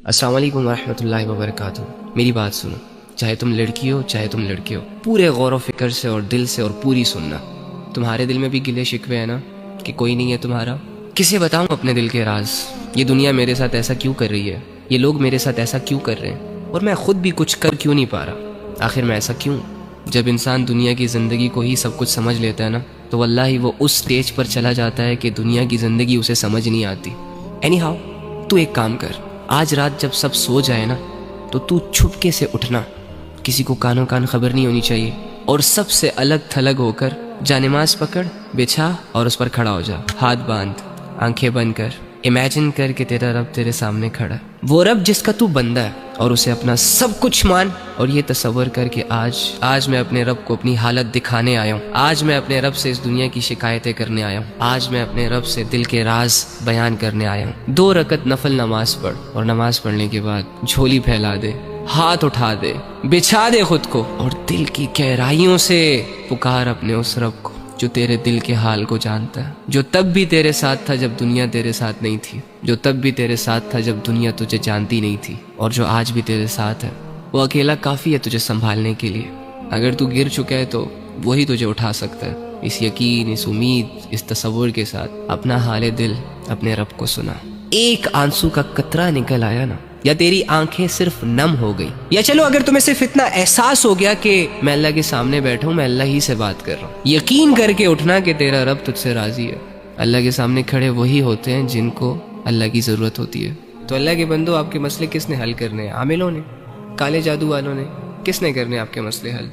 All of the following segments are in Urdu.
السلام علیکم ورحمۃ اللہ وبرکاتہ۔ میری بات سنو، چاہے تم لڑکی ہو چاہے تم لڑکے ہو، پورے غور و فکر سے اور دل سے اور پوری سننا۔ تمہارے دل میں بھی گلے شکوے ہیں نا کہ کوئی نہیں ہے تمہارا؟ کسے بتاؤں اپنے دل کے راز؟ یہ دنیا میرے ساتھ ایسا کیوں کر رہی ہے؟ یہ لوگ میرے ساتھ ایسا کیوں کر رہے ہیں؟ اور میں خود بھی کچھ کر کیوں نہیں پا رہا؟ آخر میں ایسا کیوں؟ جب انسان دنیا کی زندگی کو ہی سب کچھ سمجھ لیتا ہے نا، تو واللہ ہی وہ اس سٹیج پر چلا جاتا ہے کہ دنیا کی زندگی اسے سمجھ نہیں آتی۔ اینی ہاؤ، تو ایک کام کر، آج رات جب سب سو جائے نا تو چھپکے سے اٹھنا، کسی کو کانوں کان خبر نہیں ہونی چاہیے، اور سب سے الگ تھلگ ہو کر جا نماز پکڑ، بچھا اور اس پر کھڑا ہو جا، ہاتھ باندھ، آنکھیں بند کر، امیجن کر کہ تیرا رب تیرے سامنے کھڑا ہے، وہ رب جس کا تو بندہ ہے، اور اسے اپنا سب کچھ مان، اور یہ تصور کر کہ آج میں اپنے رب کو اپنی حالت دکھانے آیا ہوں، آج میں اپنے رب سے اس دنیا کی شکایتیں کرنے آیا ہوں، آج میں اپنے رب سے دل کے راز بیان کرنے آیا ہوں۔ 2 رکعت نفل نماز پڑھ، اور نماز پڑھنے کے بعد جھولی پھیلا دے، ہاتھ اٹھا دے، بچھا دے خود کو، اور دل کی گہرائیوں سے پکار اپنے اس رب کو جو تیرے دل کے حال کو جانتا ہے، جو تب بھی تیرے ساتھ تھا جب دنیا تیرے ساتھ نہیں تھی، جو تب بھی تیرے ساتھ تھا جب دنیا تجھے جانتی نہیں تھی، اور جو آج بھی تیرے ساتھ ہے۔ وہ اکیلا کافی ہے تجھے سنبھالنے کے لیے۔ اگر تو گر چکا ہے تو وہی تجھے اٹھا سکتا ہے۔ اس یقین، اس امید، اس تصور کے ساتھ اپنا حال دل اپنے رب کو سنا۔ ایک آنسو کا قطرہ نکل آیا نا، یا تیری آنکھیں صرف نم ہو گئی، یا چلو اگر تمہیں صرف اتنا احساس ہو گیا کہ میں اللہ کے سامنے بیٹھا ہوں، میں اللہ ہی سے بات کر رہا ہوں، یقین کر کے اٹھنا کہ تیرا رب تجھ سے راضی ہے۔ اللہ کے سامنے کھڑے وہی ہوتے ہیں جن کو اللہ کی ضرورت ہوتی ہے۔ تو اللہ کے بندو، آپ کے مسئلے کس نے حل کرنے ہیں؟ عاملوں نے؟ کالے جادو والوں نے؟ کس نے کرنے آپ کے مسئلے حل؟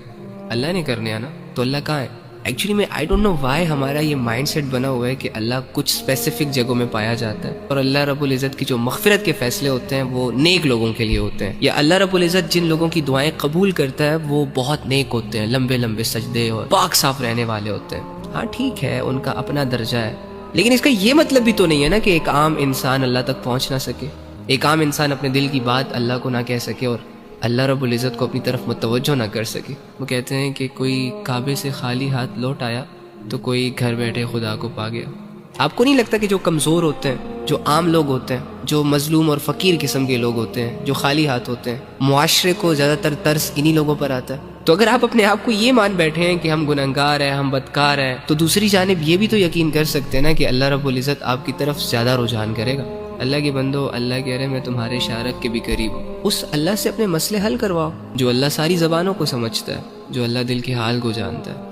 اللہ نے کرنے ہیں نا۔ تو اللہ کہاں ہے؟ ایکچولی میں آئی ڈونٹ نو وائی ہمارا یہ مائنڈ سیٹ بنا ہوا ہے کہ اللہ کچھ اسپیسیفک جگہوں میں پایا جاتا ہے، اور اللہ رب العزت کی جو مغفرت کے فیصلے ہوتے ہیں وہ نیک لوگوں کے لیے ہوتے ہیں، یا اللہ رب العزت جن لوگوں کی دعائیں قبول کرتا ہے وہ بہت نیک ہوتے ہیں، لمبے لمبے سجدے اور پاک صاف رہنے والے ہوتے ہیں۔ ہاں ٹھیک ہے، ان کا اپنا درجہ ہے، لیکن اس کا یہ مطلب بھی تو نہیں ہے نا کہ ایک عام انسان اللہ تک پہنچ نہ سکے، ایک عام انسان اپنے دل کی بات اللہ کو نہ کہہ سکے، اور اللہ رب العزت کو اپنی طرف متوجہ نہ کر سکے۔ وہ کہتے ہیں کہ کوئی کعبے سے خالی ہاتھ لوٹ آیا تو کوئی گھر بیٹھے خدا کو پا گیا۔ آپ کو نہیں لگتا کہ جو کمزور ہوتے ہیں، جو عام لوگ ہوتے ہیں، جو مظلوم اور فقیر قسم کے لوگ ہوتے ہیں، جو خالی ہاتھ ہوتے ہیں، معاشرے کو زیادہ تر ترس انہی لوگوں پر آتا ہے؟ تو اگر آپ اپنے آپ کو یہ مان بیٹھے ہیں کہ ہم گنہگار ہیں، ہم بدکار ہیں، تو دوسری جانب یہ بھی تو یقین کر سکتے ہیں نا کہ اللہ رب العزت آپ کی طرف زیادہ رجحان کرے گا۔ اللہ کے بندو، اللہ کہہ رہے میں تمہارے شارک کے بھی قریب ہوں۔ اس اللہ سے اپنے مسئلے حل کرواؤ جو اللہ ساری زبانوں کو سمجھتا ہے، جو اللہ دل کے حال کو جانتا ہے۔